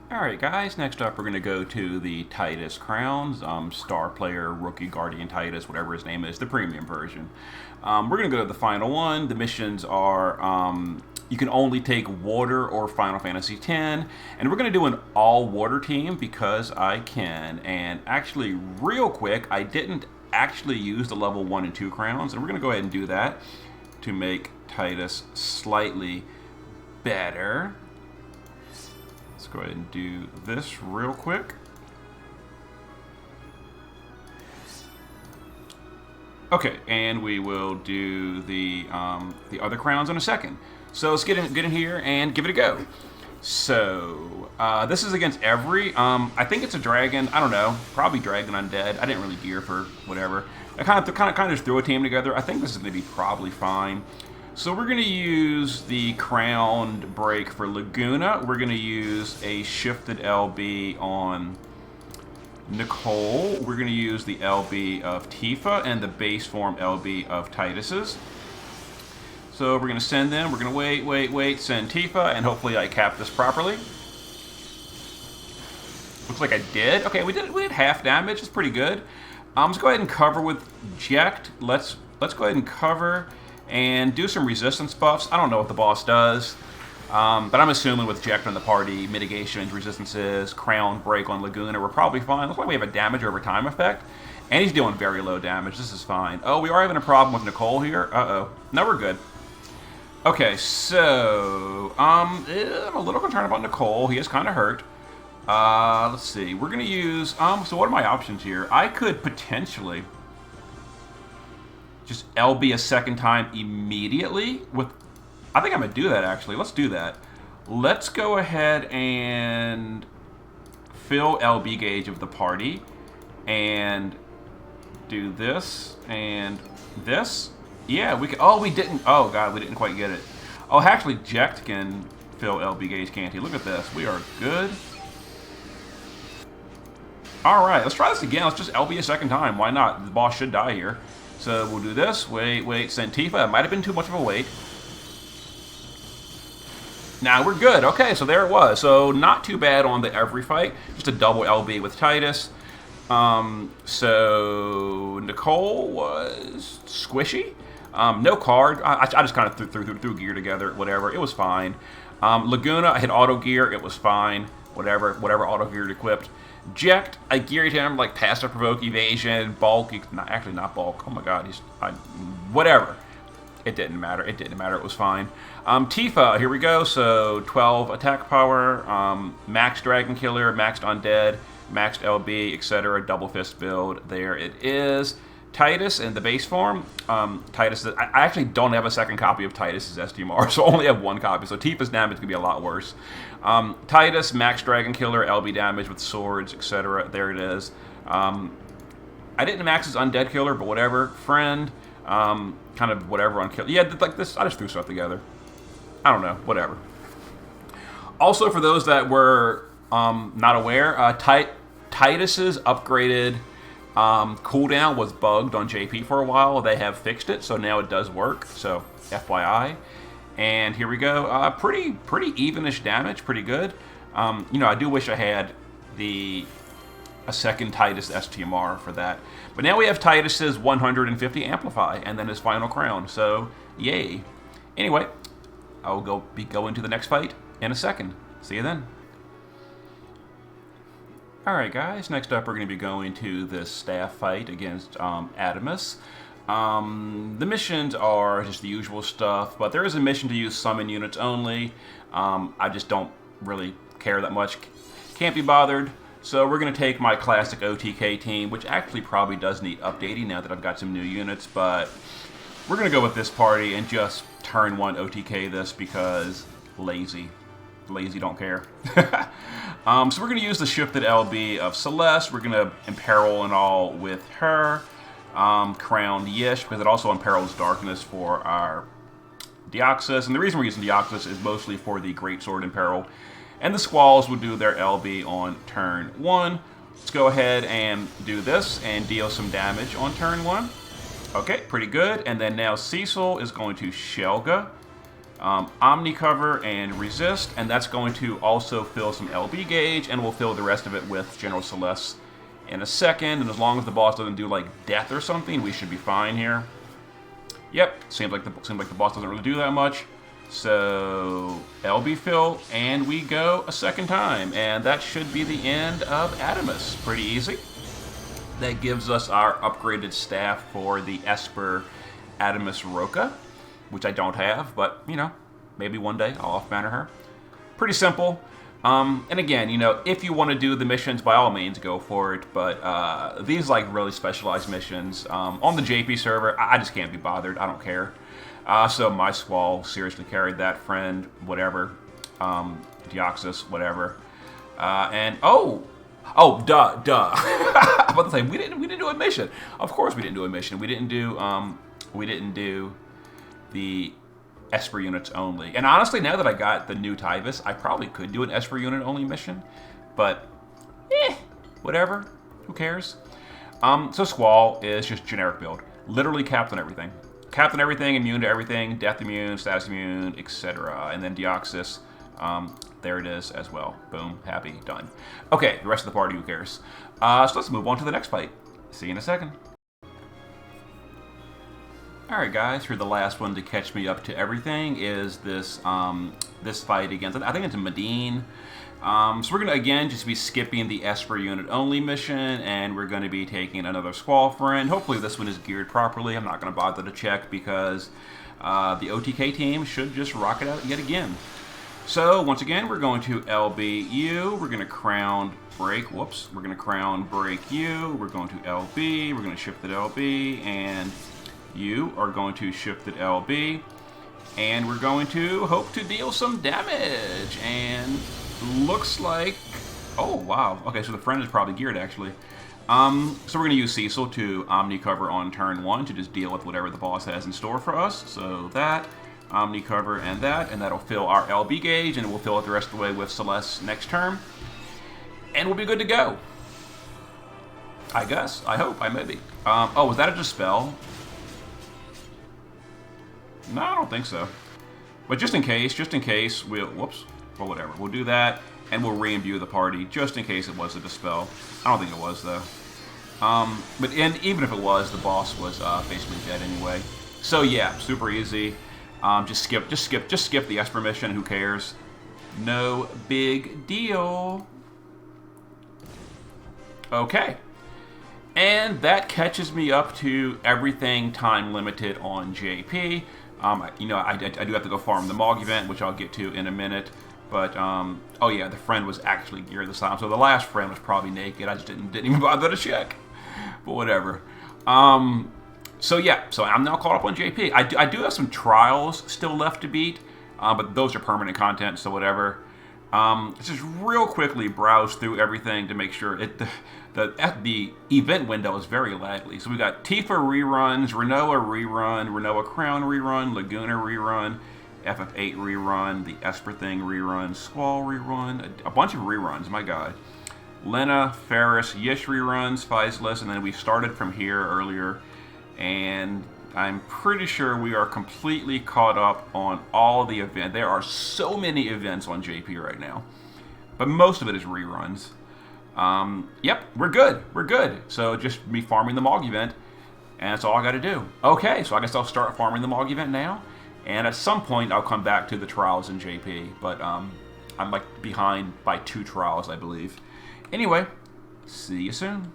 Alright guys, next up we're going to go to the Tidus Crowns, Star Player, Rookie, Guardian Tidus, whatever his name is, the premium version. We're going to go to the final one. The missions are, you can only take Water or Final Fantasy X, and we're going to do an all-water team because I can. And actually, real quick, I didn't actually use the level 1 and 2 crowns, and we're going to go ahead and do that to make Tidus slightly better. Let's go ahead and do this real quick. Okay, and we will do the other crowns in a second. So let's get in here and give it a go. So this is against every. I think it's a dragon. I don't know. Probably dragon undead. I didn't really gear for whatever. I kind of just threw a team together. I think this is going to be probably fine. So we're going to use the crowned break for Laguna. We're going to use a shifted LB on Nicole. We're going to use the LB of Tifa and the base form LB of Tidus's. So we're going to send them. We're going to wait, send Tifa, and hopefully I cap this properly. Looks like I did. Okay, we did half damage. It's pretty good. Let's go ahead and cover with Ject. Let's go ahead and cover and do some resistance buffs. I don't know what the boss does, but I'm assuming with Ject in the party, mitigation, resistances, crown break on Laguna, we're probably fine. Looks like we have a damage over time effect, and he's doing very low damage. This is fine. Oh, we are having a problem with Nicole here. Uh-oh. No, we're good. Okay, so I'm a little concerned about Nicole. He is kind of hurt. Let's see. We're gonna use so what are my options here? I could potentially just LB a second time immediately with... I think I'm going to do that, actually. Let's do that. Let's go ahead and fill LB gauge of the party and do this and this. Yeah, we can... Oh, we didn't... Oh, God, we didn't quite get it. Oh, actually, Ject can fill LB gauge, can't he? Look at this. We are good. All right, let's try this again. Let's just LB a second time. Why not? The boss should die here. So we'll do this. Wait, send Tifa. It might have been too much of a wait. Now we're good. Okay, so there it was. So not too bad on the every fight. Just a double LB with Tidus. So Nicole was squishy. No card. I just kind of threw gear together. Whatever. It was fine. Laguna, I hit auto gear. It was fine. Whatever auto gear equipped. Ject, I geared him like passive provoke evasion, bulk, actually not bulk. Oh my god, whatever. It didn't matter. It was fine. Tifa, here we go. So 12 attack power, max dragon killer, maxed undead, maxed LB, etc. Double fist build. There it is. Tidus in the base form. Tidus, I actually don't have a second copy of Tidus's STMR, so I only have one copy. So Tifa's damage could be a lot worse. Tidus, max dragon killer, LB damage with swords, etc. There it is. I didn't max his undead killer, but whatever. Friend, kind of whatever on kill. Yeah, like this. I just threw stuff together. I don't know. Whatever. Also, for those that were not aware, Tidus's upgraded cooldown was bugged on JP for a while. They have fixed it, so now it does work. So FYI. And here we go. Pretty evenish damage. Pretty good. I do wish I had a second Tidus STMR for that. But now we have Tidus's 150 Amplify and then his final crown. So yay. Anyway, I will go into the next fight in a second. See you then. Alright guys, next up we're going to be going to this staff fight against Atomos. The missions are just the usual stuff, but there is a mission to use summon units only. I just don't really care that much. Can't be bothered. So we're going to take my classic OTK team, which actually probably does need updating now that I've got some new units, but we're going to go with this party and just turn 1 OTK this because lazy. Lazy, don't care. So we're going to use the shifted LB of Celeste. We're going to imperil and all with her. Crowned Yish, because it also imperils darkness for our Deoxys. And the reason we're using Deoxys is mostly for the Greatsword imperil. And the Squalls will do their LB on turn 1. Let's go ahead and do this and deal some damage on turn 1. Okay, pretty good. And then now Cecil is going to Shelga. Omni Cover and Resist, and that's going to also fill some LB gauge, and we'll fill the rest of it with General Celeste in a second. And as long as the boss doesn't do like death or something, we should be fine here. Yep, seems like the boss doesn't really do that much. So LB fill, and we go a second time, and that should be the end of Atomos. Pretty easy. That gives us our upgraded staff for the Esper Atomos Roca, which I don't have, but, you know, maybe one day I'll off-banner her. Pretty simple. And again, you know, if you want to do the missions, by all means, go for it. But these, like, really specialized missions, on the JP server, I just can't be bothered. I don't care. So my Squall seriously carried that, friend, whatever. Deoxys, whatever. Duh. I'm about to say, we didn't do a mission. Of course we didn't do a mission. We didn't do the Esper units only. And honestly, now that I got the new Tidus, I probably could do an Esper unit only mission. But, whatever. Who cares? So Squall is just generic build. Literally capped on everything. Capped on everything, immune to everything, death immune, status immune, etc. And then Deoxys, there it is as well. Boom, happy, done. Okay, the rest of the party, who cares? So let's move on to the next fight. See you in a second. Alright guys, here the last one to catch me up to everything is this this fight against, I think it's a Madeen. So we're going to, again, just be skipping the Esper unit only mission, and we're going to be taking another Squall friend. Hopefully this one is geared properly. I'm not going to bother to check because the OTK team should just rock it out yet again. So once again, we're going to LBU. We're going to crown break. Whoops. We're going to crown break U. We're going to LB. We're going to shift it LB, and you are going to shift it LB. And we're going to hope to deal some damage. And looks like, oh wow, okay, so the friend is probably geared actually. So we're going to use Cecil to Omni Cover on turn 1 to just deal with whatever the boss has in store for us. So that, Omni Cover, and that'll fill our LB gauge, and we'll fill it the rest of the way with Celeste next turn. And we'll be good to go. I guess, I hope, I maybe. Oh, was that a dispel? No, I don't think so. But just in case, we'll, whoops. Or whatever. We'll do that, and we'll re-imbue the party, just in case it was a dispel. I don't think it was, though. But even if it was, the boss was basically dead anyway. So yeah, super easy. Just skip the Esper mission. Who cares? No big deal. Okay. And that catches me up to everything time limited on JP. You know, I do have to go farm the Mog event, which I'll get to in a minute. But, oh yeah, the friend was actually geared this time. So the last friend was probably naked. I just didn't even bother to check. But whatever. So yeah, so I'm now caught up on JP. I do have some trials still left to beat. But those are permanent content, so whatever. Let's just real quickly browse through everything to make sure the event window is very lively. So we got Tifa reruns, Renoa rerun, Renoa Crown rerun, Laguna rerun, FF8 rerun, the Esper thing rerun, Squall rerun, a bunch of reruns, my god. Lena, Ferris, Yish reruns, Faisless, and then we started from here earlier, and I'm pretty sure we are completely caught up on all the events. There are so many events on JP right now, but most of it is reruns. Yep, we're good. So just me farming the Mog event, and that's all I gotta do. Okay, so I guess I'll start farming the Mog event now. And at some point, I'll come back to the trials in JP, but I'm like behind by 2 trials, I believe. Anyway, see you soon.